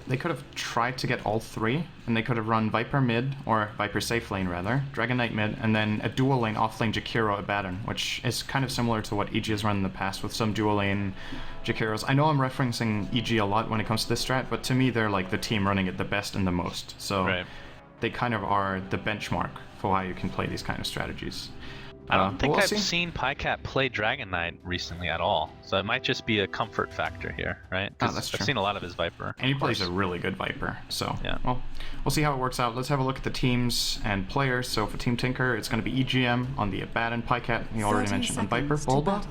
they could have tried to get all three, and they could have run Viper mid, or Viper safe lane rather, Dragon Knight mid, and then a dual lane off lane Jakiro Abaddon, which is kind of similar to what EG has run in the past with some dual lane Jakiros. I know I'm referencing EG a lot when it comes to this strat, but to me they're like the team running it the best and the most. So they kind of are the benchmark for how you can play these kind of strategies. I don't think I've seen PyCat play Dragon Knight recently at all, so it might just be a comfort factor here, right? Oh, that's true. I've seen a lot of his Viper. And he plays a really good Viper, so yeah. Well, we'll see how it works out. Let's have a look at the teams and players. So for Team Tinker, it's going to be EGM on the Abaddon, PyCat, you already mentioned, on Viper, Bulba.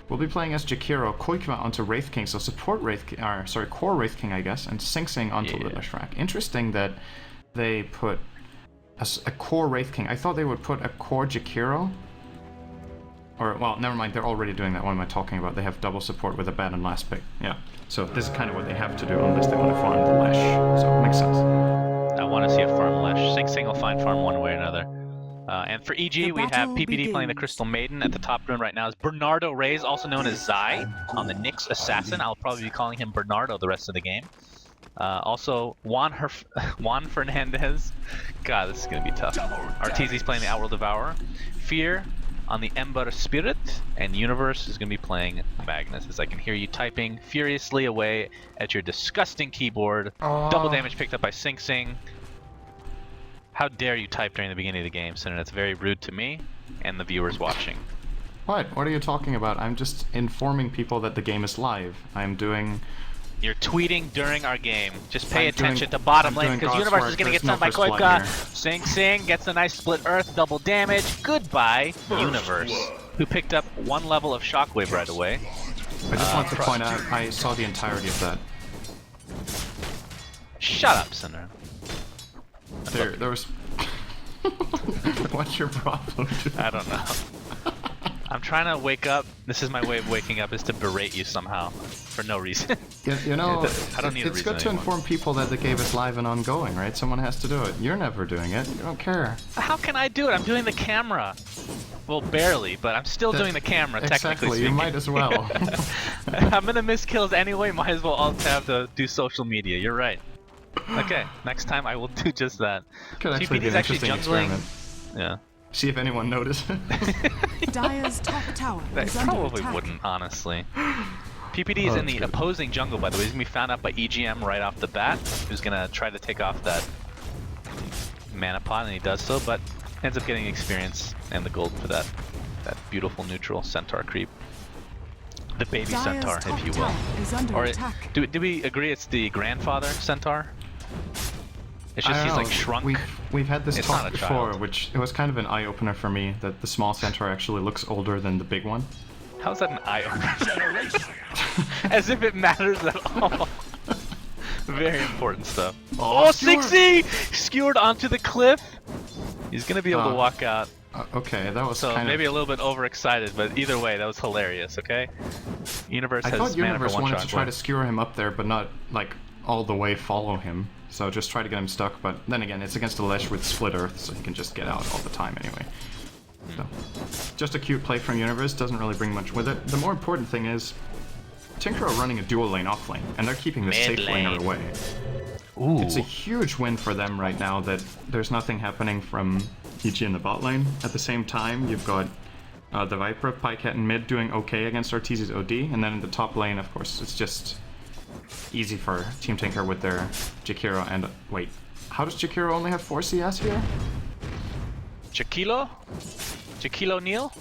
We'll be playing as Jakiro, Koikwa onto Wraith King, so support Wraith King, core Wraith King, I guess, and Sing Sing onto Lillashrak. Interesting that they put a core Wraith King. I thought they would put a core Jakiro. Or, well, never mind, they're already doing that. What am I talking about? They have double support with Abaddon last pick. Yeah. So this is kind of what they have to do unless they want to farm the Lash. So it makes sense. I want to see a farm Lash. Sing Sing will find farm one way or another. And for EG, we have PPD playing the Crystal Maiden. At the top rune right now is Bernardo Reyes, also known as Zai, on the Nyx Assassin. I'll probably be calling him Bernardo the rest of the game. Also, Juan Fernandez. God, this is going to be tough. Arteezy's playing the Outworld Devourer. Fear on the Ember Spirit, and Universe is going to be playing Magnus, as I can hear you typing furiously away at your disgusting keyboard. Double damage picked up by Sing Sing. How dare you type during the beginning of the game, Cinder? That's very rude to me and the viewers watching. What? What are you talking about? I'm just informing people that the game is live. I'm doing... You're tweeting during our game. Just pay attention to bottom lane, because Universe is going to get stunned by Koipka. Sing Sing gets a nice split earth, double damage. Goodbye, Universe, who picked up one level of Shockwave right away. I just want to point out, I saw the entirety of that. Shut up, Cinder. There was... What's your problem, dude? I don't know. I'm trying to wake up. This is my way of waking up, is to berate you somehow, for no reason. You know, I don't need a reason it's good to inform people that the game is live and ongoing, right? Someone has to do it. You're never doing it. You don't care. How can I do it? I'm doing the camera. Well, barely, but I'm still doing the camera, technically speaking. You might as well. I'm gonna miss kills anyway, might as well alt tab to do social media. You're right. Okay, next time I will do just that. Could actually be an interesting experiment. Yeah. See if anyone notices. Dire's top tower They probably wouldn't, honestly. PPD is in the opposing jungle, by the way. He's going to be found out by EGM right off the bat, who's going to try to take off that mana pot, and he does so, but ends up getting experience and the gold for that beautiful neutral centaur creep. The baby centaur, if you will. Or do we agree it's the grandfather centaur? It's just he's like shrunk. We've had this talk before, which it was kind of an eye-opener for me, that the small centaur actually looks older than the big one. How's that an eye-opener? As if it matters at all. Very important stuff. Oh, 60! Skewered onto the cliff! He's gonna be able to walk out. Okay, that was so kind maybe of... a little bit overexcited, but either way, that was hilarious, okay? Universe I has thought Universe mana for wanted to try to skewer him up there, but not, like, all the way follow him. So just try to get him stuck, but then again, it's against a Lesh with Split Earth, so he can just get out all the time anyway. So, just a cute play from Universe, doesn't really bring much with it. The more important thing is, Tinker are running a dual lane off lane, and they're keeping the safe laner away. Ooh. It's a huge win for them right now that there's nothing happening from EG in the bot lane. At the same time, you've got the Viper, PyCat in mid doing okay against Arteezy's OD, and then in the top lane, of course, it's just easy for Team Tinker with their Jakiro and... Wait, how does Jakiro only have 4 CS here? Jakilo? Jakilo Neal?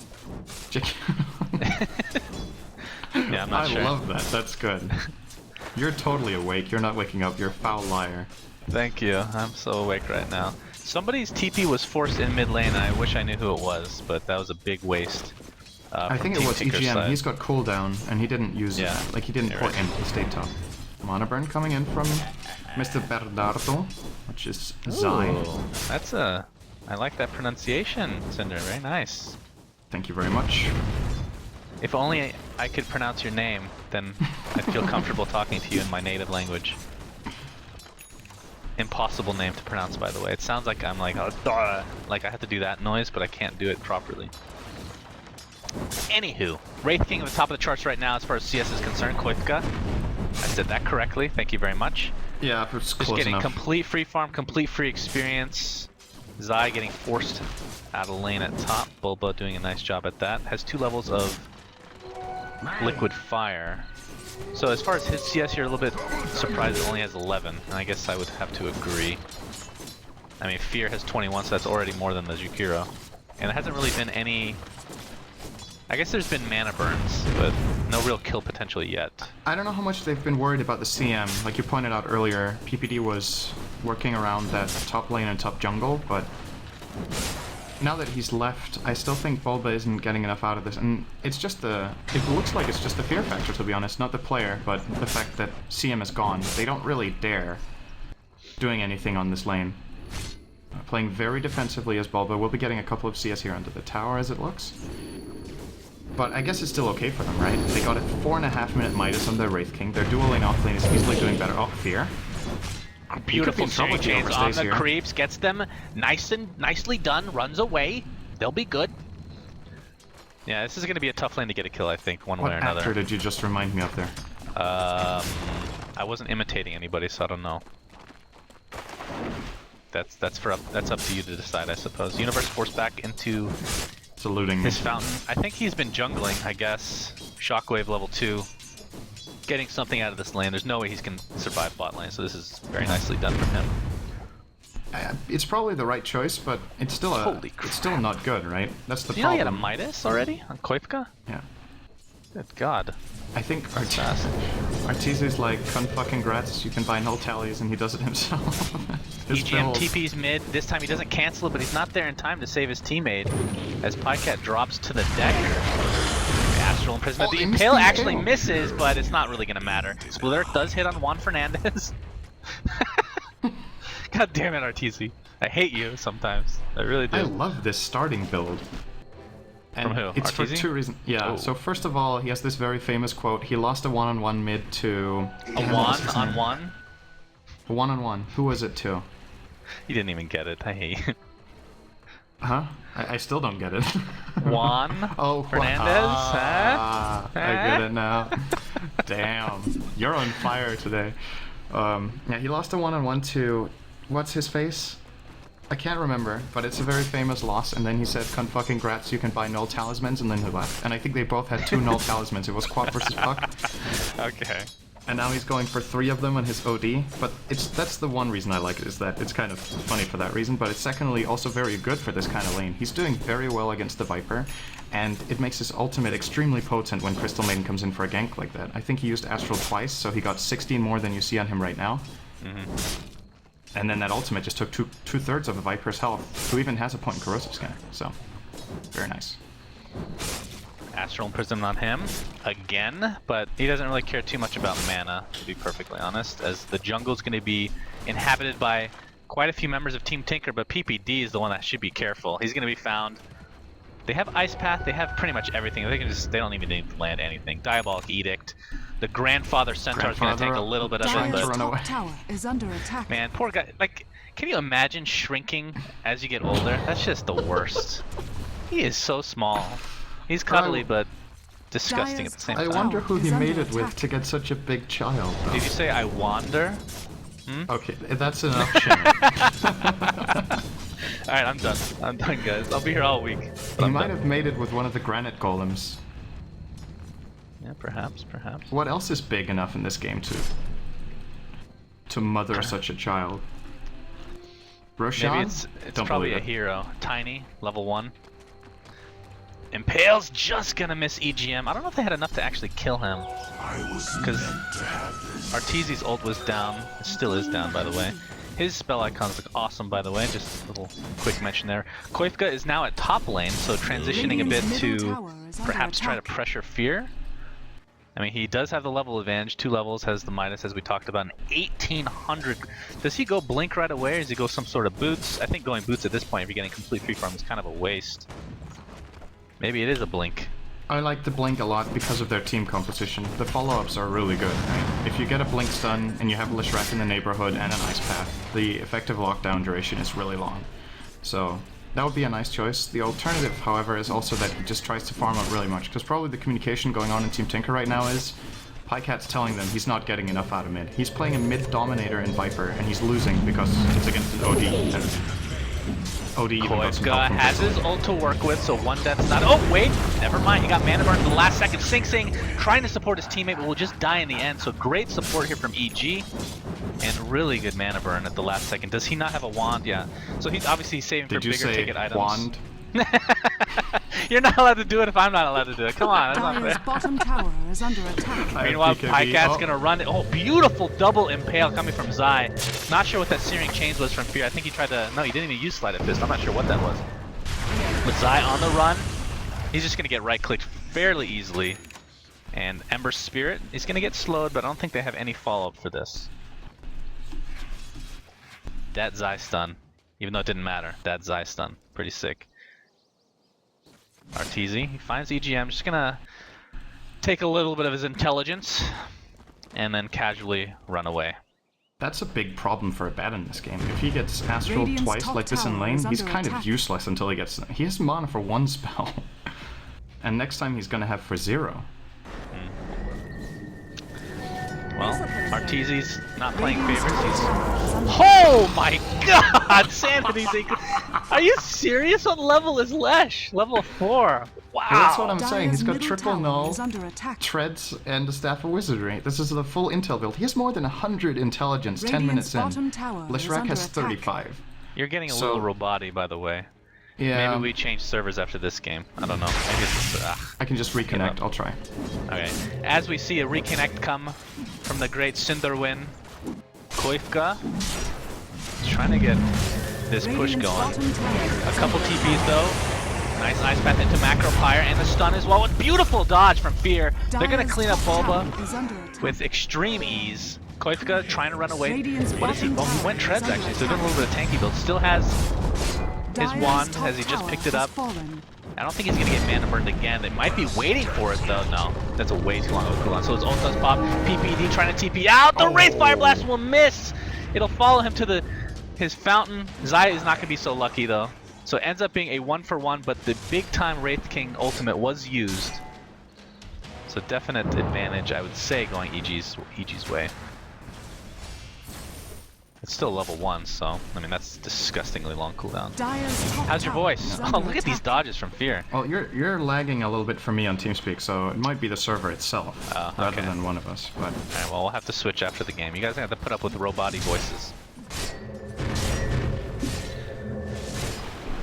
Yeah, I'm not sure. I love that, that's good. You're totally awake, you're not waking up, you're a foul liar. Thank you, I'm so awake right now. Somebody's TP was forced in mid lane, and I wish I knew who it was, but that was a big waste. I think it was EGM, side. He's got cooldown, and he didn't use it. Like, he didn't put in, he stayed top. Mana burn coming in from Mr. Bernardo, which is Zai. That's a... I like that pronunciation, Cinder, very nice. Thank you very much. If only I could pronounce your name, then I'd feel comfortable talking to you in my native language. Impossible name to pronounce, by the way. It sounds like I'm like, oh, like I have to do that noise, but I can't do it properly. Anywho, Wraith King at the top of the charts right now as far as CS is concerned, Koipka. I said that correctly, thank you very much. Yeah, it's Just close getting enough. complete free farm, complete free experience. Zai getting forced out of lane at top. Bulba doing a nice job at that. Has 2 levels of liquid fire. So as far as his CS here, a little bit surprised it only has 11. And I guess I would have to agree. I mean, Fear has 21, so that's already more than the Jukiro. And there hasn't really been any... I guess there's been mana burns, but no real kill potential yet. I don't know how much they've been worried about the CM. Like you pointed out earlier, PPD was working around that top lane and top jungle, but now that he's left, I still think Bulba isn't getting enough out of this. And it's just the... It looks like it's just the fear factor, to be honest, not the player, but the fact that CM is gone. They don't really dare doing anything on this lane. Playing very defensively as Bulba. We'll be getting a couple of CS here under the tower as it looks. But I guess it's still okay for them, right? They got a 4.5-minute Midas on their Wraith King. Their dueling off lane is easily doing better. Oh, Fear. Beautiful steering chains on the here. creeps, gets them nicely done, runs away. They'll be good. Yeah, this is going to be a tough lane to get a kill, I think, one way or another. What actor did you just remind me of there? I wasn't imitating anybody, so I don't know. That's up to you to decide, I suppose. Universe forced back into Saluting his fountain. I think he's been jungling, I guess. Shockwave level 2. Getting something out of this lane. There's no way he's can survive bot lane, so this is very nicely done from him. It's probably the right choice, but it's still it's still not good, right? That's the You know he had a problem. Midas already on Koipka? Yeah. Good God. I think Fast. Arteezy's like, fucking grats, you can buy null tallies, and he does it himself. His EGM build. TP's mid. This time he doesn't cancel it, but he's not there in time to save his teammate. As Pycat drops to the dagger. Astral Imprisonment. Oh, The he missed Impale the actually Impale. misses, but it's not really going to matter. Split Earth does hit on Juan Fernandez. God damn it, Arteezy. I hate you sometimes. I really do. I love this starting build. And From who? it's for Arteezy? 2 reasons. Yeah, Oh. so first of all, he has this very famous quote. He lost a one-on-one mid to... A Juan on one? A one-on-one. Who was it to? You didn't even get it. I hate you. Huh? I still don't get it. Juan Oh, Fernandez? Ah, Huh? I get it now. Damn. You're on fire today. Yeah, he lost a one-on-one to... What's his face? I can't remember, but it's a very famous loss, and then he said, fucking grats, you can buy null talismans, and then he left. And I think they both had 2 null talismans. It was Quap versus Puck. Okay. And now he's going for 3 of them on his OD, but that's the one reason I like it, is that it's kind of funny for that reason, but it's secondly also very good for this kind of lane. He's doing very well against the Viper, and it makes his ultimate extremely potent when Crystal Maiden comes in for a gank like that. I think he used Astral twice, so he got 16 more than you see on him right now. And then that ultimate just took two-thirds of a Viper's health, who even has a point in Corrosive Scanner, so very nice. Astral Imprisonment on him again, but he doesn't really care too much about mana, to be perfectly honest, as the jungle's going to be inhabited by quite a few members of Team Tinker, but PPD is the one that should be careful. He's going to be found. They have Ice Path, they have pretty much everything. They don't even need to land anything. Diabolic Edict. The Grandfather Centaur is going to take a little bit of it, Trying to Dire's run but away. top tower is under attack. man, poor guy. Like, can you imagine shrinking as you get older? That's just the worst. He is so small. He's cuddly, but disgusting at the same I time. wonder who he Is under mated with attack. to get such a big child, though. Did you say I wander? Okay, that's enough shit. Alright, I'm done. I'm done, guys. I'll be here all week. But He I'm might done. have mated with one of the granite golems. Yeah, perhaps. What else is big enough in this game to mother such a child? Roshan? Maybe it's Don't probably believe a it. hero. Tiny, level 1. Impale's just gonna miss EGM. I don't know if they had enough to actually kill him. Because Arteezy's ult was down. It still is down, by the way. His spell icons look awesome, by the way. Just a little quick mention there. Koifka is now at top lane, so transitioning a bit Radiant's middle to tower is under perhaps try to attack. pressure Fear. I mean, he does have the level advantage. 2 levels, has the Midas, as we talked about. An 1800. Does he go Blink right away, or does he go some sort of Boots? I think going Boots at this point, if you're getting complete free farm, is kind of a waste. Maybe it is a Blink. I like the Blink a lot because of their team composition. The follow-ups are really good, right? If you get a Blink stun and you have Lishrak in the neighborhood and an Ice Path, the effective lockdown duration is really long. So that would be a nice choice. The alternative, however, is also that he just tries to farm up really much, because probably the communication going on in Team Tinker right now is Pycat's telling them he's not getting enough out of mid. He's playing a mid dominator in Viper, and he's losing because it's against an OD. And OD even got some help Koivka from has his ult to work with, so one death's not. Oh, wait! Never mind, he got mana burn in the last second. Sing trying to support his teammate, but will just die in the end. So great support here from EG. And really good mana burn at the last second. Does he not have a wand? Yeah. So he's obviously saving for bigger ticket items. Wand? You're not allowed to do it if I'm not allowed to do it. Come on, that's not Dire's fair. bottom tower is under attack. Meanwhile, Pycat's gonna run it. Oh, beautiful double impale coming from Zai. Not sure what that searing chains was from Fear. I think he tried to. No, he didn't even use Slide of Fist. I'm not sure what that was. With Zai on the run, he's just gonna get right-clicked fairly easily. And Ember Spirit is gonna get slowed, but I don't think they have any follow-up for this. That Zai stun, even though it didn't matter. That Zai stun, pretty sick. Arteezy, he finds EGM, just gonna take a little bit of his intelligence and then casually run away. That's a big problem for a bat in this game. If he gets Astral Radiant's twice top like this in tower lane, is he's under kind attack. of useless until he gets... He has mana for one spell. And next time he's gonna have for 0. Well, Arteezy's not playing favorites, he's... Oh my god! Sanity's... Are you serious? What level is Lesh? Level 4. Wow! Well, that's what I'm saying. Dire's He's got middle triple tower null, is under attack. treads, and the Staff of Wizardry. This is the full intel build. He has more than 100 intelligence 10 minutes Radiant's in. bottom tower is Leshrac under has attack. 35. You're getting a So- little robot-y, by the way. Yeah, Maybe we change servers after this game. I don't know. Maybe it's just... I can just reconnect. I'll try. Okay. As we see a reconnect come from the great Cinderwin, Koivka is trying to get this push Radiant's going. bottom tower A is couple under TPs though. Nice ice path into Macro Pyre and the stun as well. With beautiful dodge from Fear. They're gonna Dire's clean up top Bulba tower is under attack. with extreme ease. Koivka trying to run away. Radiant's What is he? bottom Oh, he tower went is treads under actually, so doing a attack. little bit of tanky build. Still has his Dire's wand top as he just tower picked it has up. fallen. I don't think he's gonna get mana burned again. They might be waiting for it though. No, that's a way too long of a cooldown. So his ult does pop. PPD trying to TP out. The Wraith Fire Blast will miss. It'll follow him to his fountain. Zaya is not gonna be so lucky though. So it ends up being a 1-for-1, but the big time Wraith King ultimate was used. So definite advantage, I would say, going EG's way. It's still level 1, so I mean that's disgustingly long cooldown. Dire's top How's your tower voice? is Oh, under look at these attack. dodges from Fear. Well, you're lagging a little bit for me on TeamSpeak, so it might be the server itself rather okay. than one of us. But Alright, well we'll have to switch after the game. You guys have to put up with robot-y voices.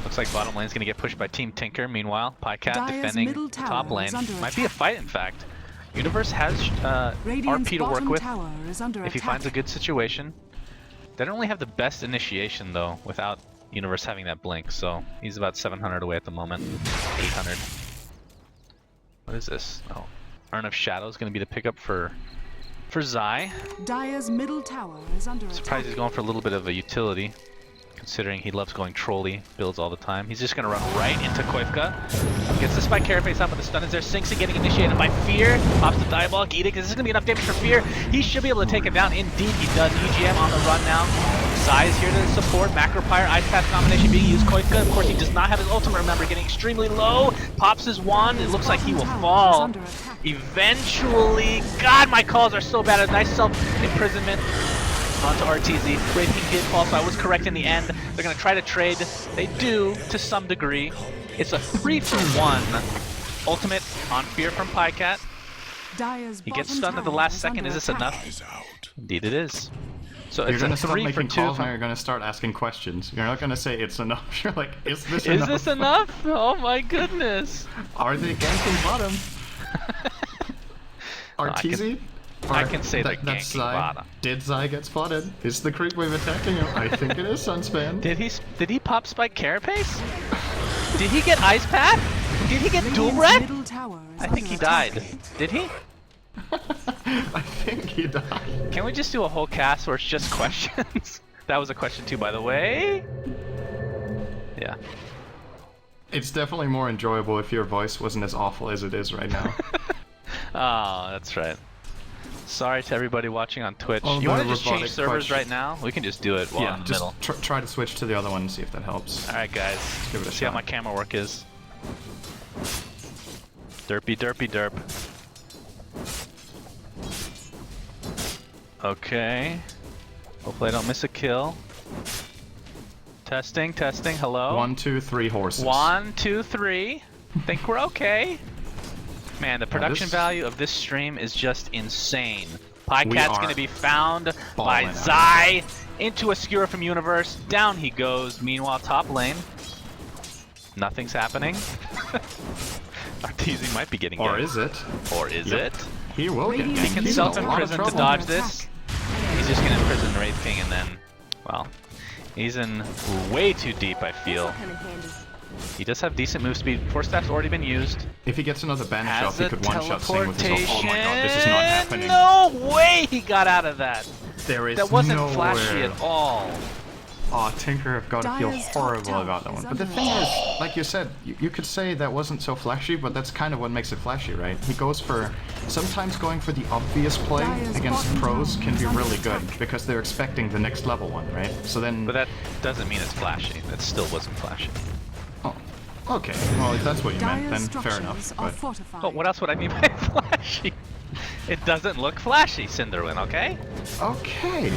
Looks like bottom lane's gonna get pushed by Team Tinker. Meanwhile, Pycat Dire's defending middle the tower top lane. is under Might be a attack. fight, in fact. Universe has Radiant's RP to work bottom with tower is under if he attack. finds a good situation. They don't really have the best initiation though, without Universe having that blink. So he's about 700 away at the moment. 800. What is this? Oh, Urn of Shadow is gonna be the pickup for Zai. Dire's middle tower is under Surprised attack. he's going for a little bit of a utility, considering he loves going trolley builds all the time. He's just going to run right into Koivka. Gets the spike carapace up, but the stun is there. Sinks and getting initiated by Fear. Pops the Diabolic Edict. This is going to be enough damage for Fear. He should be able to take him down. Indeed, he does. EGM on the run now. Zai is here to support. Macro Pyre, Ice Path combination being used. Koivka, of course, he does not have his ultimate, remember, getting extremely low. Pops his wand. It looks like he will fall. Eventually. God, my calls are so bad. A nice self-imprisonment onto Arteezy. Wraith King did fall, so I was correct in the end. They're going to try to trade. They do, to some degree. It's a 3-for-1 ultimate on Fear from Pycat. He gets stunned at the last second. Is this enough? Indeed it is. So you're it's gonna a stop 3 for making 2 calls from... now. You're gonna start asking questions. You're not gonna say it's enough. You're like, is this Is enough? this enough? Oh my goodness. Are they ganking bottom? Arteezy? I can say they're that's ganking Zai. bottom. Did Zai get spotted? Is the creep wave attacking him? I think it is Sunspan. Did he pop spike carapace? Did he get ice path? Did he get dual breath? I think he died. Did he? I think he died. Can we just do a whole cast where it's just questions? That was a question too, by the way. Yeah. It's definitely more enjoyable if your voice wasn't as awful as it is right now. Oh, that's right. Sorry to everybody watching on Twitch. Oh, You the want to just change robotic servers question. right now? We can just do it while Yeah, in the just middle. try to switch to the other one and see if that helps. Alright guys, give it a see how shot. my camera work is. Derpy derpy derp. Okay. Hopefully I don't miss a kill. Testing, testing, hello? 1, 2, 3 horses. 1, 2, 3. Think we're okay. Man, the production value of this stream is just insane. Pycat's gonna be found by Zai into a skewer from Universe. Down he goes. Meanwhile, top lane. Nothing's happening. Arteezy might be getting Or ganked. is it? Or is it? He will get ganked. He can He's in a lot of self-imprison to trouble. dodge this. He's just gonna imprison Wraith King and then, well, he's in way too deep, I feel. He does have decent move speed. Force Staff's already been used. If he gets another banish Has off, he a could one-shot Sing with his ult. Oh my god, this is teleportation. not happening. No way he got out of that. There is That wasn't nowhere. flashy at all. Oh, Tinker have got to feel Dire's top horrible tower about that is one. But the under thing attack. is, like you said, you could say that wasn't so flashy, but that's kind of what makes it flashy, right? He goes for... Sometimes going for the obvious play Dire's against bottom pros tower can be is under really good, attack. because they're expecting the next level one, right? So then... But that doesn't mean it's flashy. That still wasn't flashy. Oh, okay. Well, if that's what you meant, Dire's then fair enough. structures are But fortified. But what else would I mean by flashy? It doesn't look flashy, Cinderwin, okay? okay.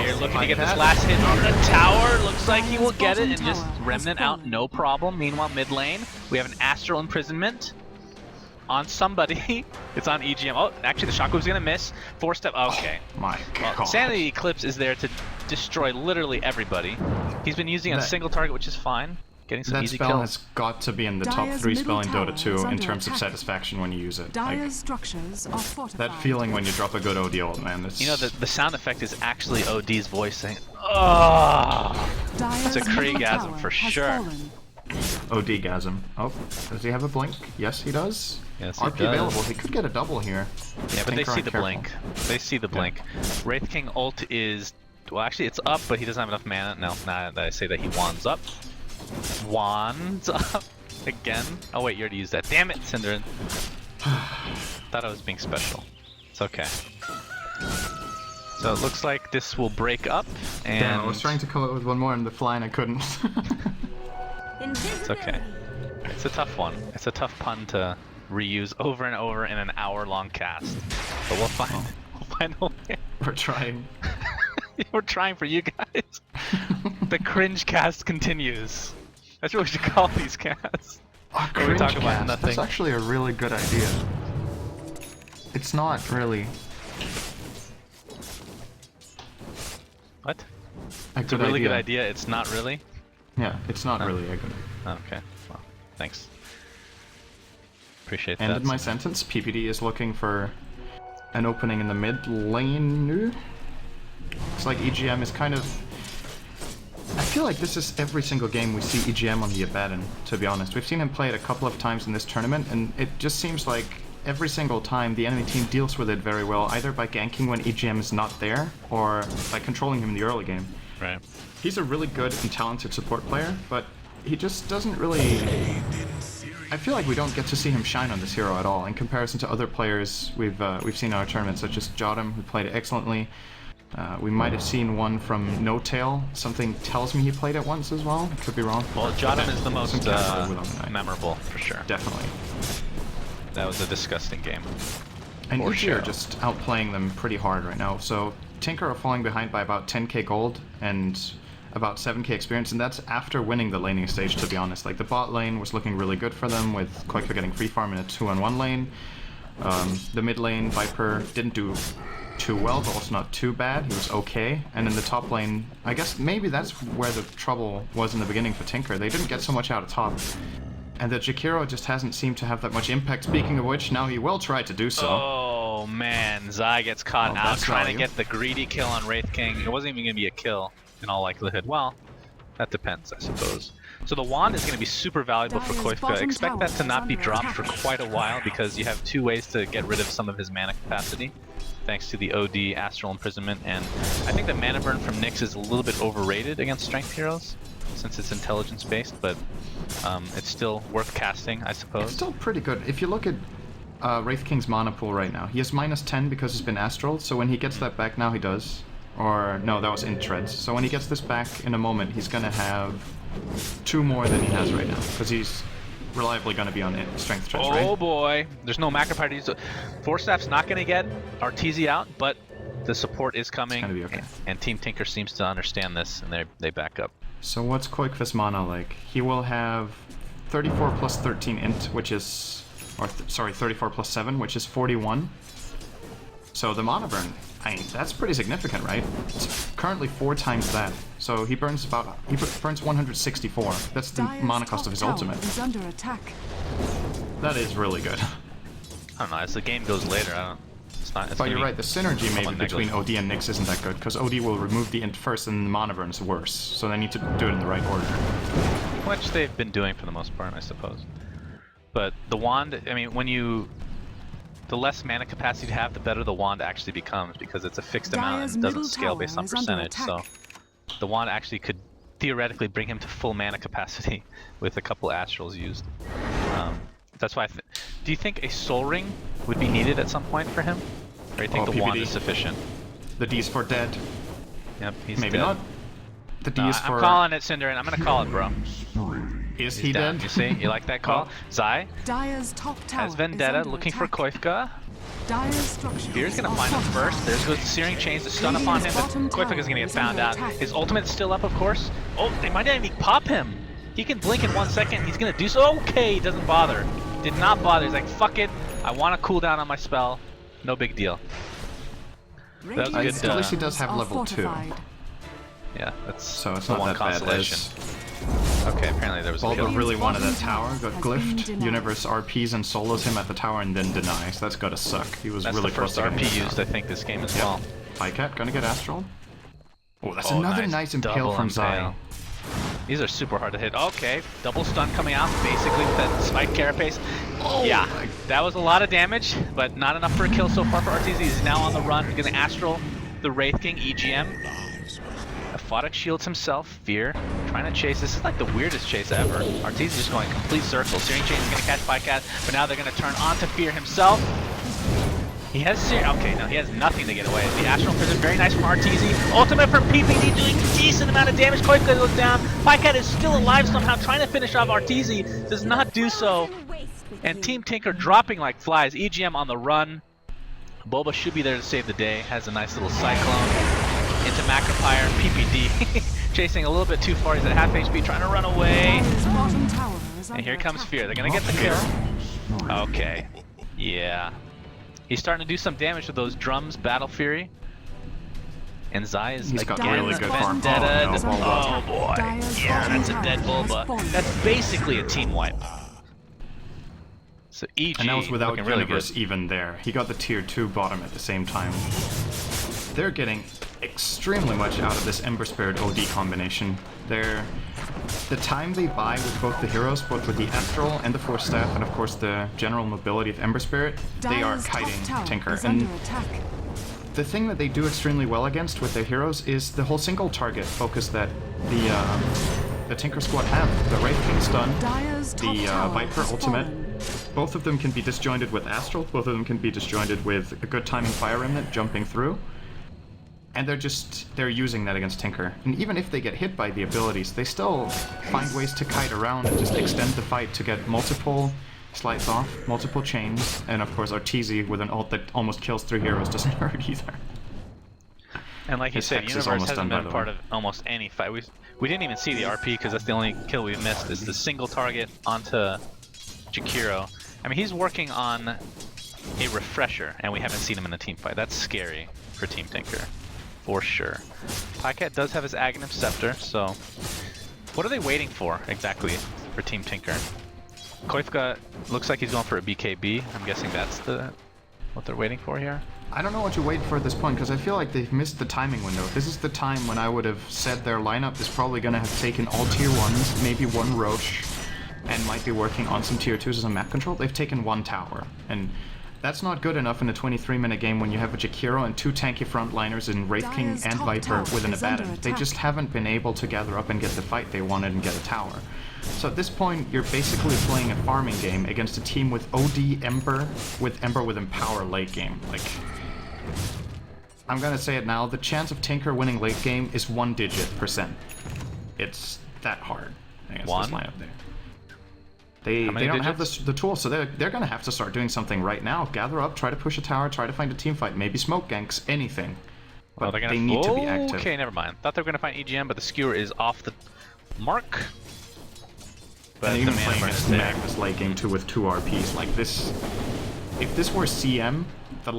You're looking to get this Pycat. last hit on the tower. Looks like he will get it Dire's and just bottom tower remnant has out, fallen. no problem. Meanwhile, mid lane, we have an astral imprisonment on somebody. It's on EGM. Oh, actually, the shockwave's gonna miss. 4-step. Okay. My Well, god. Sanity Eclipse is there to destroy literally everybody. He's been using it on That- single target, which is fine. Getting some That easy spell kills. has got to be in the top Dire's 3 middle spell in tower Dota is 2 in under terms of attack. satisfaction when you use it. Dire's Like, structures are fortified. that feeling when you drop a good OD ult, man. It's... You know, the sound effect is actually OD's voice saying, "Oh." Dire's It's a middle Kriegasm tower for has sure. fallen. OD-gasm. Oh, does he have a blink? Yes, he does. Yes, he RP does. available. He could get a double here. Yeah, but they Tinker see on the careful. blink. They see the blink. Wraith King ult is, well, actually it's up, but he doesn't have enough mana. No, now that I say that, he wands up. Wands up again. Oh wait, you already used that. Damn it, Cinderin. Thought I was being special. It's okay. So it looks like this will break up, and Damn, I was trying to come up with one more in the fly and I couldn't. it's okay. It's a tough one. It's a tough pun to reuse over and over in an hour-long cast. But we'll find a way. We're trying. We're trying for you guys. The cringe cast continues. That's what we should call these casts. Oh, Where we talk cringe about cast. nothing. That's actually a really good idea. It's not really What? a It's a really good idea. It's not really. Yeah, it's not Oh. really a good Oh, okay. Well, thanks. Appreciate Ended that. my sentence. PPD is looking for an opening in the mid lane. It's like EGM is kind of... I feel like this is every single game we see EGM on the Abaddon, to be honest. We've seen him play it a couple of times in this tournament, and it just seems like every single time the enemy team deals with it very well, either by ganking when EGM is not there, or by controlling him in the early game. Right. He's a really good and talented support player, but he just doesn't really... I feel like we don't get to see him shine on this hero at all in comparison to other players we've seen in our tournament, such as Jotum, who played it excellently. We might have seen one from No Tail. Something tells me he played it once as well. Could be wrong. Well, Jotum is the most Some casual with him tonight. memorable, for sure. Definitely. That was a disgusting game. And For EG sure. are just outplaying them pretty hard right now. So Tinker are falling behind by about 10k gold and about 7k experience, and that's after winning the laning stage, to be honest. Like, the bot lane was looking really good for them, with Koika getting free farm in a 2-on-1 lane. The mid lane, Viper didn't do too well, but also not too bad. He was okay. And in the top lane, I guess maybe that's where the trouble was in the beginning for Tinker. They didn't get so much out of top. And the Jakiro just hasn't seemed to have that much impact. Speaking of which, now he will try to do so. Oh man, Zai gets caught Oh, out that's trying value. to get the greedy kill on Wraith King. It wasn't even going to be a kill, in all likelihood. Well, that depends, I suppose. So the wand is going to be super valuable for Dire's Koifka. bottom Expect that tower to is not be under dropped attack. for quite a while, because you have two ways to get rid of some of his mana capacity, thanks to the OD Astral Imprisonment, and I think the mana burn from Nyx is a little bit overrated against strength heroes, since it's intelligence based, but it's still worth casting, I suppose. It's still pretty good. If you look at Wraith King's mana pool right now, he has -10 because he's been Astral, so when he gets that back, now he does. Or, no, that was in Treads. So when he gets this back in a moment, he's gonna have 2 more than he has right now, because he's reliably going to be on strength checks, right? Oh boy, there's no macro party. Force Staff's not going to get Arteezy out, but the support is coming, It's gonna be okay. and Team Tinker seems to understand this, and they back up. So what's Koikvis mana like? He will have 34 plus 13 int, which is, or sorry, 34 plus 7, which is 41. So the mana burn, I mean, that's pretty significant, right? It's currently 4 times that. So he burns burns 164. That's the Dire's mana cost top of his tower ultimate. is under attack. That is really good. I don't know, as the game goes later, it's But you're right, the synergy maybe somewhat between negligible. OD and Nyx isn't that good, because OD will remove the int first and the mana burn's worse. So they need to do it in the right order. Which they've been doing for the most part, I suppose. But the wand, I mean, the less mana capacity you have, the better the wand actually becomes, because it's a fixed amount Dire's and doesn't middle scale tower based on is under percentage. So attack. the wand actually could theoretically bring him to full mana capacity with a couple astrals used. That's why do you think a soul ring would be needed at some point for him? Or do you think the wand PPD. is sufficient? The D is for dead. Yep, he's Maybe dead. not. The D No, is for... I'm calling it, Cinder, and I'm gonna call it, bro. Is He's he down. dead? You see? You like that call? Zai Dire's top tower has is Vendetta under looking for attack. Koifka. Dire's structures Fear's gonna are find him fortified. first. There's goes the Searing Chains to stun upon him, but Bottom Koifka is tower gonna get is found under out. attack. His ultimate's still up, of course. Oh, they might not even pop him. He can blink in 1 second. He's gonna do so. Okay, he doesn't bother. Did not bother. He's like, fuck it. I want to cool down on my spell. No big deal. That was Radiant's good, At least he does have are level 2. fortified. Yeah, that's So it's the not one that bad consolation. as... Okay, apparently there was a Bulba kill. really wanted that bottom tower, tower got has been glyphed, denied. Universe RPs and solos him at the tower and then denies. That's gotta suck. He was That's really the close first to getting RP the used, tower. I think, this game as Yep. well. Pycat gonna get Astral. Oh, that's Oh, another nice impale double from Zai. impale. These are super hard to hit. Okay, double stun coming out, basically with that spike carapace. Oh, Yeah, that was a lot of damage, but not enough for a kill so far for Arteezy. He's now on the run, gonna Astral the Wraith King, EGM. Aphotic shields himself, Fear, trying to chase. This is like the weirdest chase ever. Arteezy just going complete circle. Searing Chain is gonna catch Bycat, but now they're gonna turn onto Fear himself. He has okay, no, he has nothing to get away. The Astral Prison, very nice from Arteezy. Ultimate from PPD doing a decent amount of damage. Koifka goes down. Bycat is still alive somehow, trying to finish off Arteezy. Does not do so. And Team Tinker dropping like flies. EGM on the run. Boba should be there to save the day. Has a nice little cyclone into Macropire. PPD chasing a little bit too far. He's at half HP, trying to run away. Dire's bottom tower is And under here comes attack. Fear. They're gonna get the kill. Okay. Yeah. He's starting to do some damage with those drums, Battle Fury. And Zai is He's got again really good farm. Vendetta. Oh, no, Bulba. Oh boy. Dire's Yeah, bottom that's a tower dead has Bulba. fallen. That's basically a team wipe. So EG And that was without looking really Universe good. even there. He got the tier 2 bottom at the same time. They're getting extremely much out of this Ember Spirit OD combination. The time they buy with both the heroes, both with the Astral and the Force Staff, and of course the general mobility of Ember Spirit, they are Dire's top kiting tower Tinker. is And under attack. the thing that they do extremely well against with their heroes is the whole single target focus that the Tinker squad have. The Wraith King stun, Dire's top the tower Viper has ultimate. fallen. Both of them can be disjointed with Astral, both of them can be disjointed with a good timing Fire Remnant jumping through. And they're using that against Tinker. And even if they get hit by the abilities, they still find ways to kite around and just extend the fight to get multiple slides off, multiple chains, and of course Arteezy with an ult that almost kills 3 heroes doesn't hurt either. And like you His said, Hex is Universe almost hasn't done, by been the part way. of almost any fight. We didn't even see the RP because that's the only kill we've missed. Is the single target onto Jakiro. I mean, he's working on a refresher, and we haven't seen him in a team fight. That's scary for Team Tinker, for sure. Pycat does have his Aghanim Scepter, so what are they waiting for exactly for Team Tinker? Koifka looks like he's going for a BKB. I'm guessing that's what they're waiting for here. I don't know what to wait for at this point, because I feel like they've missed the timing window. This is the time when I would have said their lineup is probably going to have taken all tier 1s, maybe 1 Roche, and might be working on some tier 2s as a map control. They've taken 1 tower, and that's not good enough in a 23-minute game when you have a Jakiro and 2 tanky frontliners in Wraith King Dire's and top Viper tower with an is under Abaddon. They attack. just haven't been able to gather up and get the fight they wanted and get a tower. So at this point, you're basically playing a farming game against a team with OD Ember with Empower late game. Like, I'm gonna say it now, the chance of Tinker winning late game is 1-digit %. It's that hard against One? this lineup there. They many don't have digits? the tools, so they're going to have to start doing something right now. Gather up, try to push a tower, try to find a team fight, maybe smoke ganks, anything. But they're gonna they need to be active. Okay, never mind. Thought they were gonna find EGM, but the skewer is off the mark. But And the even mana playing burn against is there. Magnus late game 2 with 2 RPs, like this... If this were CM, the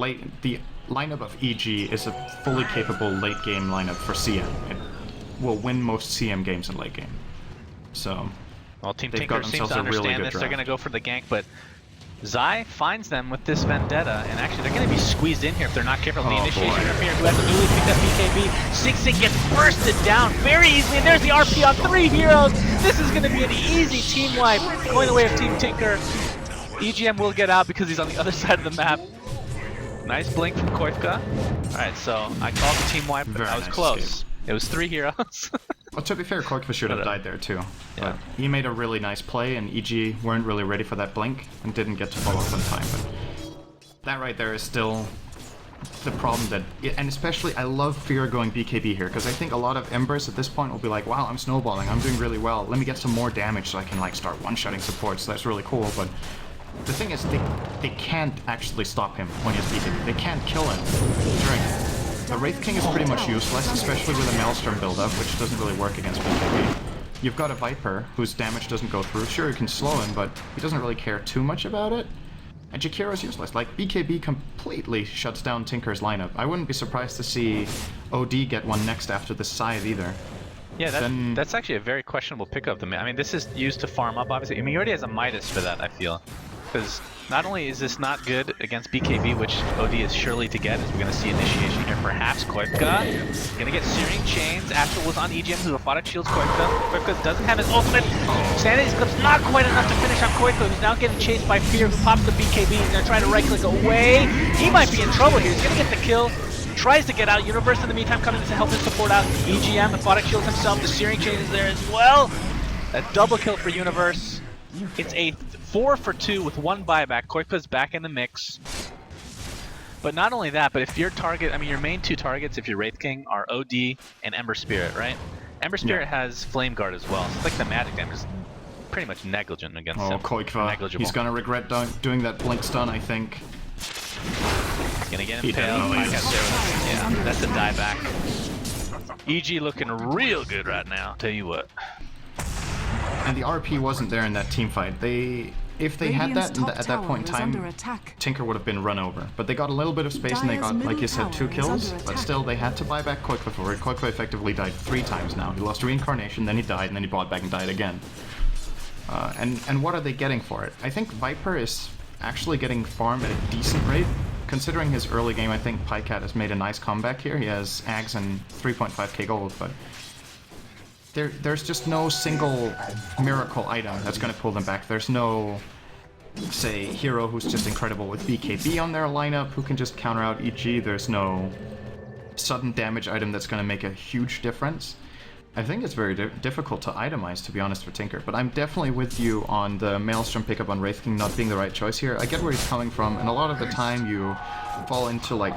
lineup of EG is a fully capable late game lineup for CM. It will win most CM games in late game. So... Well, Team They've Tinker got seems themselves to a really understand good this. They're draft. going to go for the gank, but Zai finds them with this Vendetta, and actually they're going to be squeezed in here if they're not careful. The Oh, initiation boy. interferer who has a newly picked up BKB. Sing gets bursted down very easily, and there's the RP on 3 heroes. This is going to be an easy team wipe going the way of Team Tinker. EGM will get out because he's on the other side of the map. Nice blink from Koifka. Alright, so I called the team wipe, but Very I was nice close. escape. It was 3 heroes. Well, to be fair, Koikva should have died there too. Yeah. But he made a really nice play, and EG weren't really ready for that blink and didn't get to follow up in time. But that right there is still the problem that, and especially I love Fear going BKB here, because I think a lot of Embers at this point will be like, wow, I'm snowballing, I'm doing really well, let me get some more damage so I can like start one-shotting support, so that's really cool. But the thing is, they can't actually stop him when he's BKB. They can't kill him during. The Wraith King is pretty much useless, especially with a Maelstrom build-up, which doesn't really work against BKB. You've got a Viper, whose damage doesn't go through. Sure, you can slow him, but he doesn't really care too much about it. And Jakiro's useless. Like, BKB completely shuts down Tinker's lineup. I wouldn't be surprised to see OD get one next after the Scythe either. Yeah, Then- that's actually a very questionable pickup. I mean, this is used to farm up, obviously. I mean, he already has a Midas for that, I feel. Because not only is this not good against BKB, which OD is surely to get, as we're going to see initiation here, perhaps Koifka going to get Searing Chains. Astral was on EGM, who Aphotic shields Koifka. Koifka doesn't have his ultimate. Sanity's Clip's not quite enough to finish on Koifka, who's now getting chased by Fear, who pops the BKB. He's going to try to right-click away. He might be in trouble here. He's going to get the kill. Tries to get out. Universe in the meantime coming to help his support out. EGM, Aphotic shields himself. The Searing Chain is there as well. A double kill for Universe. It's a 4 for 2 with 1 buyback. Koifka's back in the mix. But not only that, but if your target, I mean your main 2 targets, if you're Wraith King, are OD and Ember Spirit, right? Ember Spirit has Flame Guard as well. So it's like the magic damage is pretty much negligent against him. Oh, Koikva. Negligible. He's gonna regret doing that blink stun, I think. He's gonna get He impaled. definitely is. Yeah, that's a dieback. EG looking real good right now, tell you what. And the RP wasn't there in that team fight. If they had Radiant's that top at that tower point in is under time, attack. Tinker would have been run over. But they got a little bit of space and they Dire's got, like you middle said, 2 tower is kills. under But attack. still, they had to buy back Koikva for it. Koikva effectively died 3 times now. He lost Reincarnation, then he died, and then he bought back and died again. And what are they getting for it? I think Viper is actually getting farmed at a decent rate. Considering his early game, I think Pycat has made a nice comeback here. He has Ags and 3.5k gold, but there's just no single miracle item that's going to pull them back. There's no, say, hero who's just incredible with BKB on their lineup who can just counter out EG. There's no sudden damage item that's going to make a huge difference. I think it's very difficult to itemize, to be honest, for Tinker, but I'm definitely with you on the Maelstrom pickup on Wraith King not being the right choice here. I get where he's coming from, and a lot of the time you fall into, like,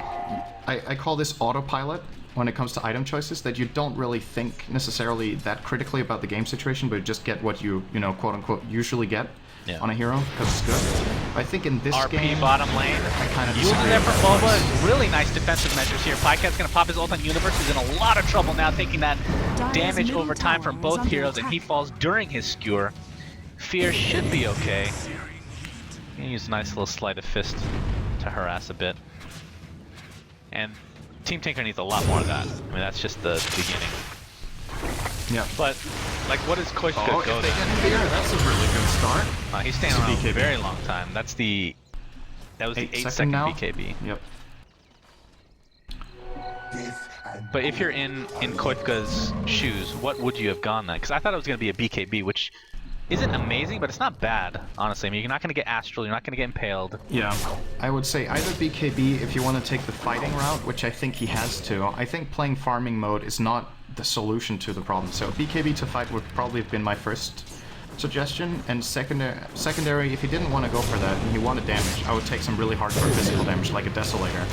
I call this autopilot when it comes to item choices, that you don't really think necessarily that critically about the game situation, but just get what you know, quote-unquote, usually get on a hero, because it's good. I think in this RP game, bottom lane. I kind of Using disagree there for about that. Boba. Really nice defensive measures here. Pycat's gonna pop his ult on Universe. He's in a lot of trouble now, taking that Dire's damage middle over time tower from is both under heroes, and he attack. falls during his skewer. Fear should be okay. Gonna use a nice little sleight of fist to harass a bit. And Team Tinker needs a lot more of that. I mean, that's just the beginning. Yeah. But, like, what is Koishka Oh, go if they to? get Fear, that's a really good start. He's staying It's a around a BKB. very long time. That was the 8-second now? BKB. Yep. But if you're in Koifka's shoes, what would you have gone then? Because I thought it was going to be a BKB, which isn't amazing, but it's not bad, honestly. I mean, you're not going to get Astral, you're not going to get impaled. Yeah, I would say either BKB if you want to take the fighting route, which I think he has to. I think playing farming mode is not the solution to the problem. So BKB to fight would probably have been my first suggestion, and secondary, if he didn't want to go for that and he wanted damage, I would take some really hardcore physical damage like a Desolator,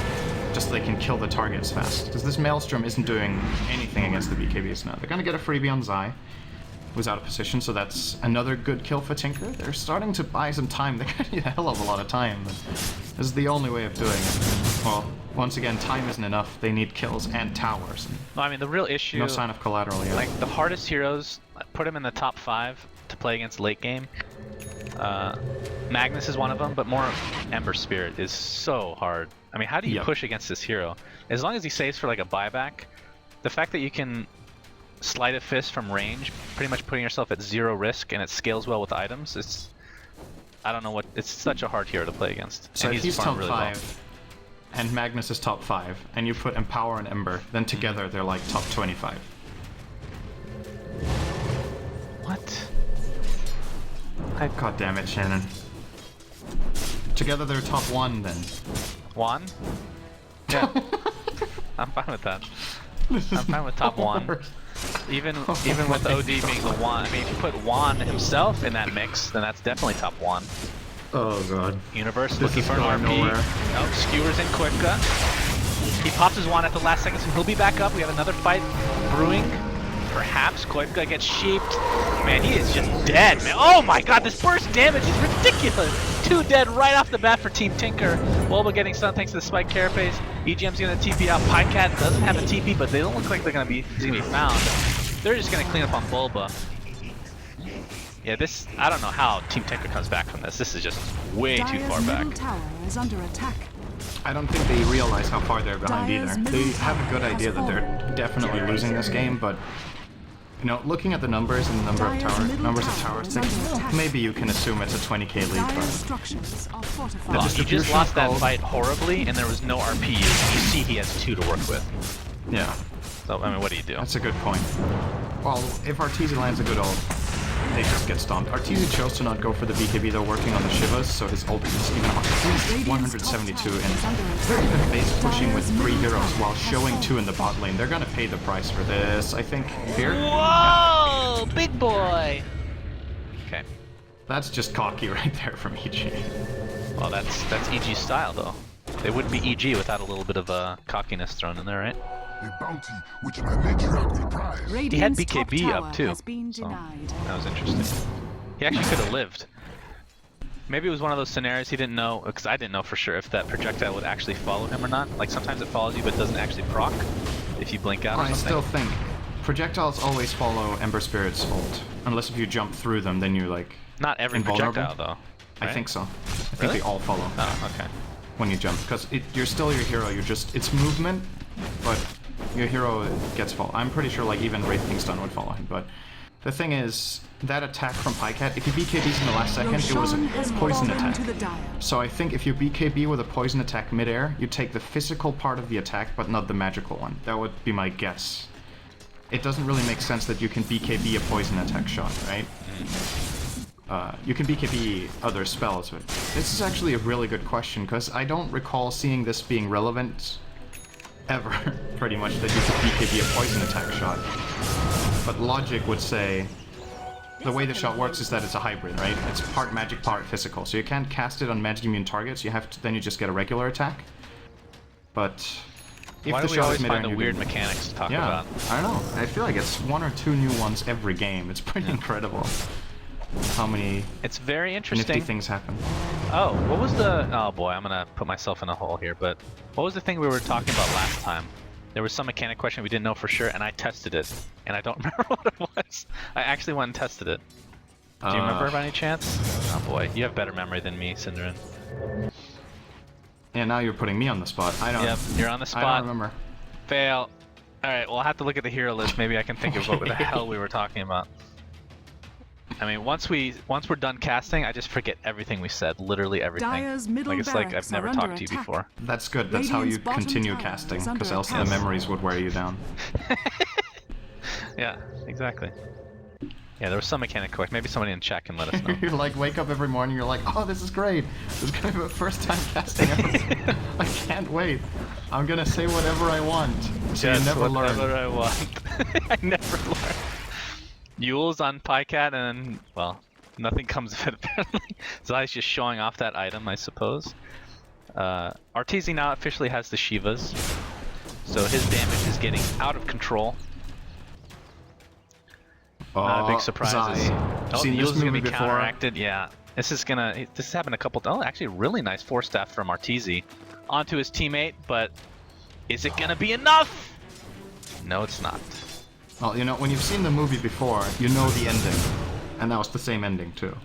just so they can kill the targets fast. Because this Maelstrom isn't doing anything against the BKBs now. They're gonna get a freebie on Zai. who's out of position, so that's another good kill for Tinker. They're starting to buy some time. They're gonna need a hell of a lot of time, but this is the only way of doing it. Well, once again, time isn't enough. They need kills and towers. And No, I mean, the real issue... no sign of collateral yet. Like, the hardest heroes, put them in the top 5 to play against late game. Magnus is one of them, but more Ember Spirit is so hard. I mean, how do you push against this hero? As long as he saves for like a buyback, the fact that you can sleight of fist from range, pretty much putting yourself at 0 risk, and it scales well with items, it's... I don't know what... It's such a hard hero to play against. So and if he's top really 5, and Magnus is top 5, and you put Empower and Ember, then together they're like top 25. What? God damn it, Shannon. Together they're top 1 then. 1? Yeah. I'm fine with that. I'm fine with top 1. Even with OD being the 1, I mean, if you put Juan himself in that mix, then that's definitely top 1. Oh god. Universe looking for an RP. Nowhere. Nope, skewers in quick cut. He pops his wand at the last second, so he'll be back up. We have another fight brewing. Perhaps Koipka gets sheeped. Man, he is just dead, man. Oh my god, this burst damage is ridiculous! 2 dead right off the bat for Team Tinker. Wolba getting stunned thanks to the spike carapace. EGM's gonna TP out. Pycat doesn't have a TP, but they don't look like they're gonna be found. They're just gonna clean up on Bulba. Yeah, this, I don't know how Team Tinker comes back from this. This is just way too far back. Middle tower is under attack. I don't think they realize how far they're behind Dyer's either. middle They have a good tower idea has that they're definitely losing this game, but you know, looking at the numbers and the number of Dyer's middle numbers of tower towers, is under attack. maybe you can assume it's a 20k lead. Dire But structures are fortified. Well, he distribution just lost that called- fight horribly, and there was no RP. You see he has 2 to work with. yeah, So, I mean, what do you do? that's a good point. Well, if Arteezy lands a good ult, they just get stomped. Arteezy chose to not go for the BKB though, working on the Shivas, so his ult is even harder. He's 172, and they're even base pushing with 3 heroes while showing 2 in the bot lane. They're gonna pay the price for this, I think. Here? Whoa! Big boy! Okay. That's just cocky right there from EG. Well, that's EG's style, though. They wouldn't be EG without a little bit of cockiness thrown in there, right? The bounty which my matriarch will prize. He had Radiant's top BKB tower up, too. has been So, denied. that was interesting. He actually could have lived. Maybe it was one of those scenarios he didn't know, because I didn't know for sure if that projectile would actually follow him or not. Like, sometimes it follows you, but doesn't actually proc if you blink out or I something. still think projectiles always follow Ember Spirit's ult. Unless if you jump through them, then you're like Not every invulnerable. projectile, though. I right? think so. I think Really? they all follow Oh, okay. when you jump. Because you're still your hero, you're just, it's movement, but your hero gets fall. I'm pretty sure like even Wraith King Stun would follow him, but the thing is, that attack from Pycat, if you BKBs in the last second, it was Roshan has a poison fallen attack. to the Dire. So I think if you BKB with a poison attack midair, you take the physical part of the attack, but not the magical one. That would be my guess. It doesn't really make sense that you can BKB a poison attack shot, right? You can BKB other spells, but this is actually a really good question, because I don't recall seeing this being relevant ever, pretty much, that you could BKB a poison attack shot. But logic would say, the way the shot works is that it's a hybrid, right? It's part magic, part physical. So you can't cast it on magic immune targets, you have to, then you just get a regular attack. But if Why the do we shot always is midair find and the you weird do- mechanics to talk Yeah, about? I don't know. I feel like it's 1 or 2 new ones every game. It's pretty incredible how many It's very nifty interesting. things happen. Oh, what was the... Oh boy, I'm gonna put myself in a hole here, but what was the thing we were talking about last time? There was some mechanic question we didn't know for sure, and I tested it, and I don't remember what it was. I actually went and tested it. Do you remember by any chance? Oh boy, you have better memory than me, Cinderin. Yeah, now you're putting me on the spot. I don't. Yep, you're on the I spot. don't remember. Fail. Alright, well I'll have to look at the hero list. Maybe I can think of what the hell we were talking about. I mean, once we're done casting, I just forget everything we said. Literally everything. Dyer's middle Like, it's like I've barracks never are talked under to you attack. before. That's good. That's how you Radiant's bottom continue tower casting, is under because else the attack. memories would wear you down. Yeah, exactly. Yeah, there was some mechanic question. Maybe somebody in chat can let us know. You like wake up every morning, you're like, oh, this is great. This is gonna be my first time casting ever. I can't wait. I'm gonna say whatever I want. So you never learn. Whatever I want. I never learn. Yule's on Pycat, and well, nothing comes of it apparently. Zai's just showing off that item, I suppose. Arteezy now officially has the Shivas, so his damage is getting out of control. Not a big surprise. Oh, Seen Yules this is gonna movie be before? counteracted. Yeah, this happened a couple. Oh, actually, really nice force staff from Arteezy onto his teammate, but is it gonna be enough? No, it's not. Well, you know, when you've seen the movie before, you know the ending, and that was the same ending too.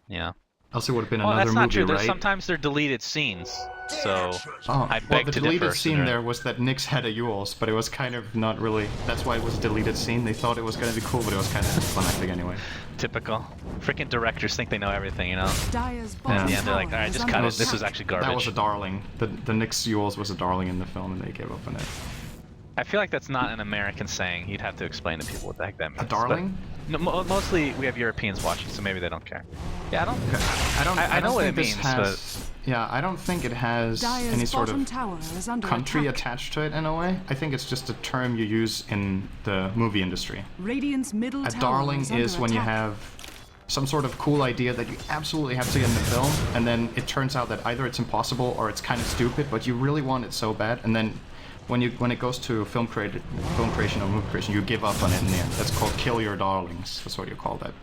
Yeah. Else it would have been Well, another that's not movie, true. right? Sometimes they're deleted scenes, so Oh, I well, beg the to deleted differ, scene Sundar. there was that Nyx had a Yules, but it was kind of not really. That's why it was a deleted scene. They thought it was going to be cool, but it was kind of climactic anyway. Typical. Freaking directors think they know everything, you know? Dyer's Yeah. bottom In the end, they're like, tower alright, is just under cut it. was- This attack. was actually garbage. That was a darling. The Nyx Yules was a darling in the film, and they gave up on it. I feel like that's not an American saying. You'd have to explain to people what the heck that means. A darling? But, no, mostly we have Europeans watching, so maybe they don't care. Yeah, I don't. I know don't what think it this means, has. Yeah, I don't think it has Dyer's any sort bottom of tower is under country attack. attached to it in a way. I think it's just a term you use in the movie industry. Radiant's middle A tower darling is under is when you attack. have some sort of cool idea that you absolutely have to get in the film, and then it turns out that either it's impossible or it's kind of stupid, but you really want it so bad, and then when it goes to film creation or movie creation, you give up on it in the end. That's called kill your darlings. That's what you call that.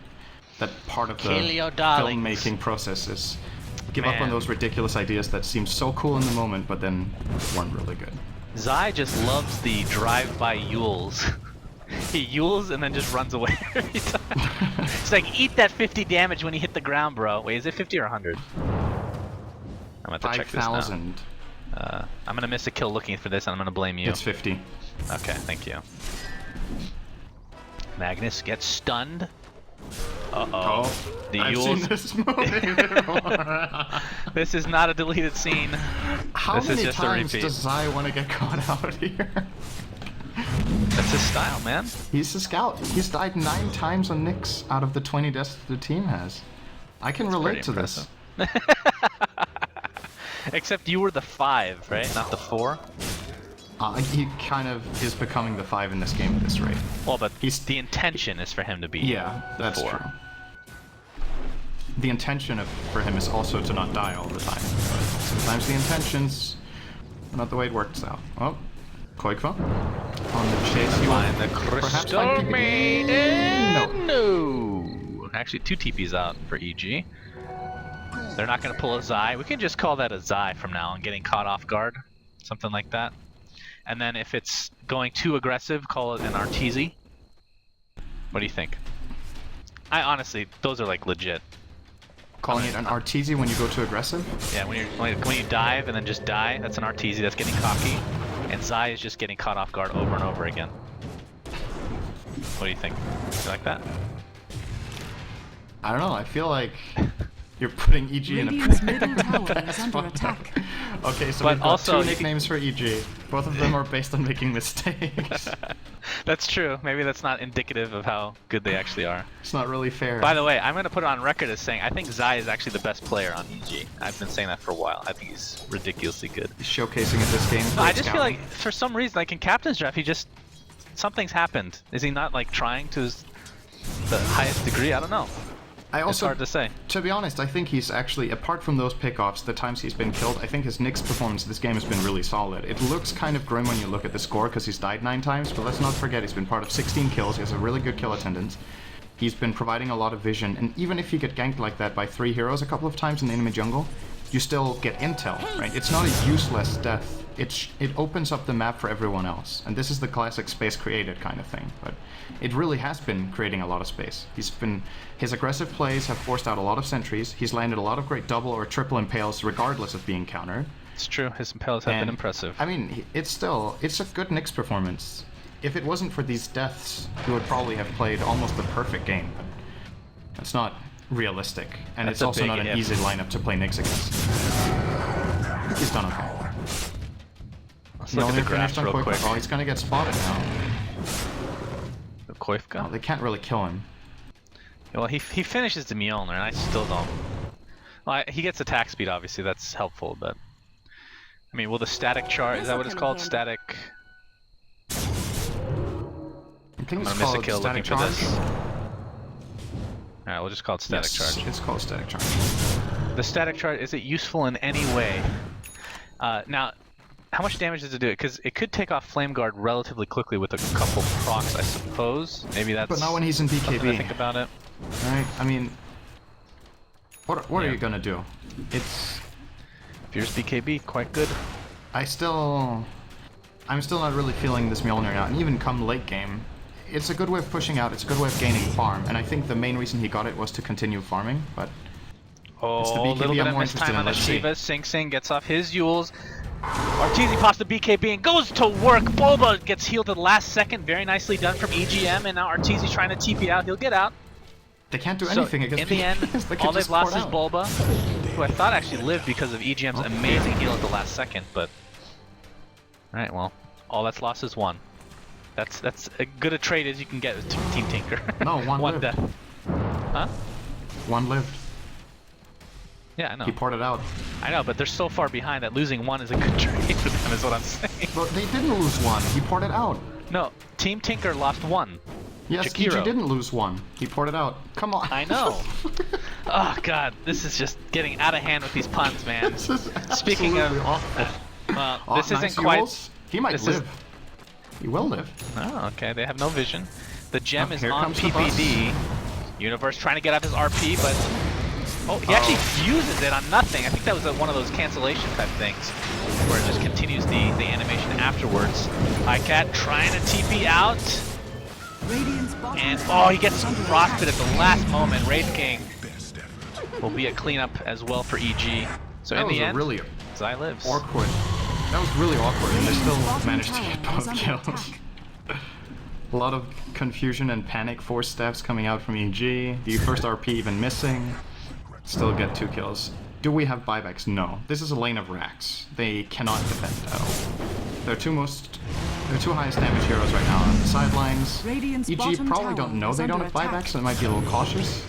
That part of the Kill your darlings. filmmaking process is give up on Man. those ridiculous ideas that seem so cool in the moment, but then weren't really good. Zai just loves the drive-by Yules. He Yules and then just runs away every time. It's like, eat that 50 damage when you hit the ground, bro. Wait, is it 50 or 100? I'm gonna have to check this now. 5,000. I'm gonna miss a kill looking for this, and I'm gonna blame you. It's 50. Okay, thank you. Magnus gets stunned. Uh-oh. The I've Yules. seen this movie before. This is not a deleted scene. How This is many just a times repeat. does Zai want to get caught out here? That's his style, man. He's a scout. He's died 9 times on Nyx out of the 20 deaths the team has. I can relate to Pretty this. Except you were the 5, right? Not the 4? He kind of is becoming the 5 in this game at this rate. Well, but He's- the intention is for him to be Yeah, the that's 4. true. The intention for him is also to not die all the time. But sometimes the intentions are not the way it works out. Oh, Koikva on the chase. You Find the perhaps Crystal find PPD? Maiden! No. No! Actually, 2 TPs out for EG. They're not going to pull a Zai. We can just call that a Zai from now on, getting caught off guard. Something like that. And then if it's going too aggressive, call it an Arteezy. What do you think? I honestly, those are like legit. Calling it an Arteezy when you go too aggressive? Yeah, when you dive and then just die, that's an Arteezy, that's getting cocky. And Zai is just getting caught off guard over and over again. What do you think? You like that? I don't know, I feel like you're putting EG in a Radiant's pretty middle tower bad is under spot. attack. Okay, so But we've got also, 2 you can- nicknames for EG. Both of them are based on making mistakes. That's true. Maybe that's not indicative of how good they actually are. It's not really fair. By the way, I'm going to put it on record as saying I think Zai is actually the best player on EG. I've been saying that for a while. I think he's ridiculously good. Showcasing it this game. I just feel like for some reason, like in Captain's Draft, he just something's happened. Is he not like trying to the highest degree? I don't know. I It's also, hard to say. to be honest, I think he's actually, apart from those pickoffs, the times he's been killed, I think his Nyx performance this game has been really solid. It looks kind of grim when you look at the score because he's died 9 times, but let's not forget he's been part of 16 kills, he has a really good kill attendance. He's been providing a lot of vision, and even if you get ganked like that by 3 heroes a couple of times in the enemy jungle, you still get intel, right? It's not a useless death. It opens up the map for everyone else, and this is the classic space created kind of thing, but it really has been creating a lot of space. His aggressive plays have forced out a lot of sentries, he's landed a lot of great double or triple impales regardless of being countered. It's true. His impales have been And, impressive. I mean, it's a good Nyx performance. If it wasn't for these deaths, he would probably have played almost the perfect game, but it's not realistic, and That's it's a also big not an if. easy lineup to play Nyx against. He's done okay. Let's He look at only the finished graphs on real Koikva. quick. Oh, he's gonna get spotted now. The Koifka? Oh, they can't really kill him. Well, he finishes the Mjolnir, and I still don't. Well, he gets attack speed, obviously. That's helpful, but I mean, will the static charge? Is that what it's called? Static. I think I'm it's gonna miss a called kill looking static for charge. this. Alright, we'll just call it static Yes, charge. it's called static charge. The static charge, is it useful in any way? Now, How much damage does it do? Because it could take off Flame Guard relatively quickly with a couple procs, I suppose. Maybe that's But not when he's in something to BKB. think about it. Right? I mean, what are Yeah. you gonna do? It's... Fierce BKB, quite good. I'm still not really feeling this Mjolnir out, and even come late game, it's a good way of pushing out, it's a good way of gaining farm, and I think the main reason he got it was to continue farming, but... It's the Oh, a BKB little bit I'm of more missed interested time in, on the let's see. Shiva. Sing Sing gets off his Yules. Arteezy pops the BKB and goes to work. Boba gets healed at the last second. Very nicely done from EGM, and now Arteezy's trying to TP out. He'll get out. They can't do So, anything against in the end, BKBs, they can all they've just lost port is out. Bulba, who I thought actually lived because of EGM's amazing heal at the last second, but... Alright, well, all that's lost is one. That's as good a trade as you can get with Team Tinker. No, one lived. death. Huh? One lived. Yeah, I know. He ported out. I know, but they're so far behind that losing one is a good trade for them, is what I'm saying. But they didn't lose one, he ported out. No, Team Tinker lost one. Yes, Jakiro. EG didn't lose one. He ported out. Come on. I know. Oh god, this is just getting out of hand with these puns, man. This is Speaking of, absolutely awful. Oh, this nice isn't quite. Yules. He might this live. He will live. Oh, okay. They have no vision. The gem Oh, is here on comes the bus. PPD. Universe trying to get out his RP, but oh, he actually uses it on nothing. I think that was one of those cancellation type things, where it just continues the animation afterwards. Cat trying to TP out. Radiant's bottom And tower oh, he gets is under frosted at attack. the last moment. Wraith King Best effort. will be a cleanup as well for EG. So That in was the a end, really Zai lives. awkward. That was really awkward, and they still Bottom managed to tower get is both under kills. attack. A lot of confusion and panic force staffs coming out from EG. The first RP even missing. Still get 2 kills. Do we have buybacks? No. This is a lane of racks. They cannot defend at all. They're two highest damage heroes right now on the sidelines. Radiant's EG bottom probably tower don't know is they don't under have attack. buybacks, so they might be a little cautious.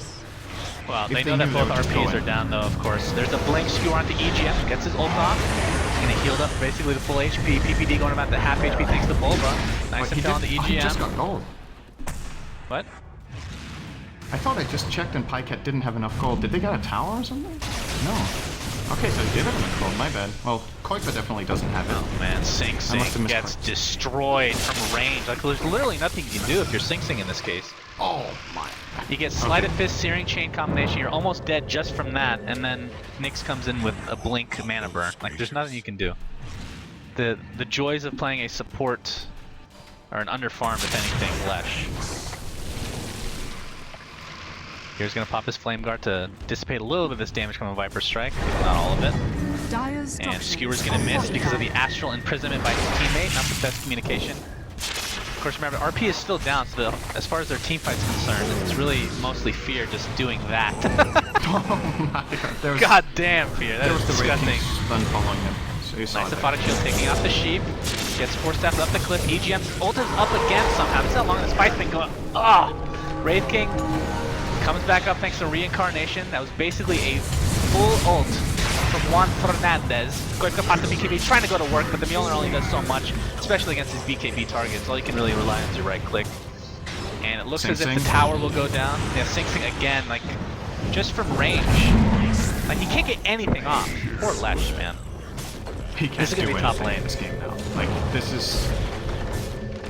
Well, If they they know that knew, they both would just go RPs in. are down though, of course. There's a blink skewer onto EGM, gets his ult off. He's gonna heal up basically to full HP. PPD going about the half HP thanks to Bulba. Nice Wait, to kill on the EGM. he just got gold. What? I thought I just checked and Pycat didn't have enough gold. Did they get a tower or something? No. Okay, so they did have enough gold, my bad. Well, Koipa definitely doesn't have it. Oh man, Sing I must have Sing gets misclicked. destroyed from range. Like there's literally nothing you can do if you're Sing Sing in this case. Oh my. You get Sleight of Fist, Searing Chain combination, you're almost dead just from that, and then Nyx comes in with a blink mana burn. Like there's nothing you can do. The joys of playing a support or an underfarm, if anything, Lesh. Here's gonna pop his Flame Guard to dissipate a little bit of this damage coming from Viper Strike, not all of it. Dire's And structures Skewer's gonna are miss because of the fortified. astral imprisonment by his teammate, not the best communication. Of course, remember, RP is still down, so as far as their team fight's concerned, it's really mostly Fear just doing that. Oh my god. There was, God damn, Fear, that there is was the Wraith disgusting. King stun following him. So you saw Nice that. Aphotic Shield taking off the sheep. Gets Force Staff up the cliff. EGM's ult is up again somehow. This is how long this fight's been going. Ah! Wraith King comes back up thanks to Reincarnation. That was basically a full ult from Juan Fernandez. Going to pop the BKB, trying to go to work, but the Mjolnir only does so much, especially against his BKB targets. All you can really rely on is your right click. And it looks Sing as if Sing. the tower will go down. Yeah, Sing Sing again, like, just from range. Like, he can't get anything off. Poor Lesh, man. He can't This is gonna do be top anything lane. in this game now. Like, this is...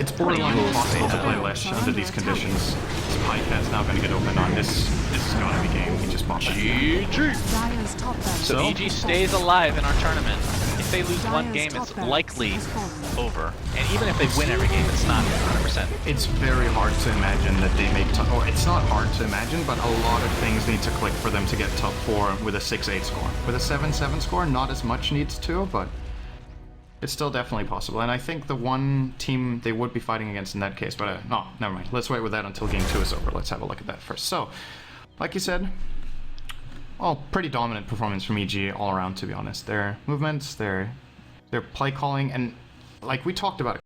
It's borderline Yules impossible to they play have. Lesh under these conditions. This Pycat's now going to get open on this. This is going to be game. He just popped it. Dire's top barracks So is EG stays alive in our tournament. If they lose one Dire's game, top it's barracks likely has fallen. over. And even if they win every game, it's not 100%. It's very hard to imagine that they make top... Or it's not hard to imagine, but a lot of things need to click for them to get top 4 with a 6-8 score. With a 7-7 score, not as much needs to, but... It's still definitely possible, and I think the one team they would be fighting against in that case, but no, never mind. Let's wait with that until game 2 is over. Let's have a look at that first. So, like you said, pretty dominant performance from EG all around, to be honest. Their movements, their play calling, and like we talked about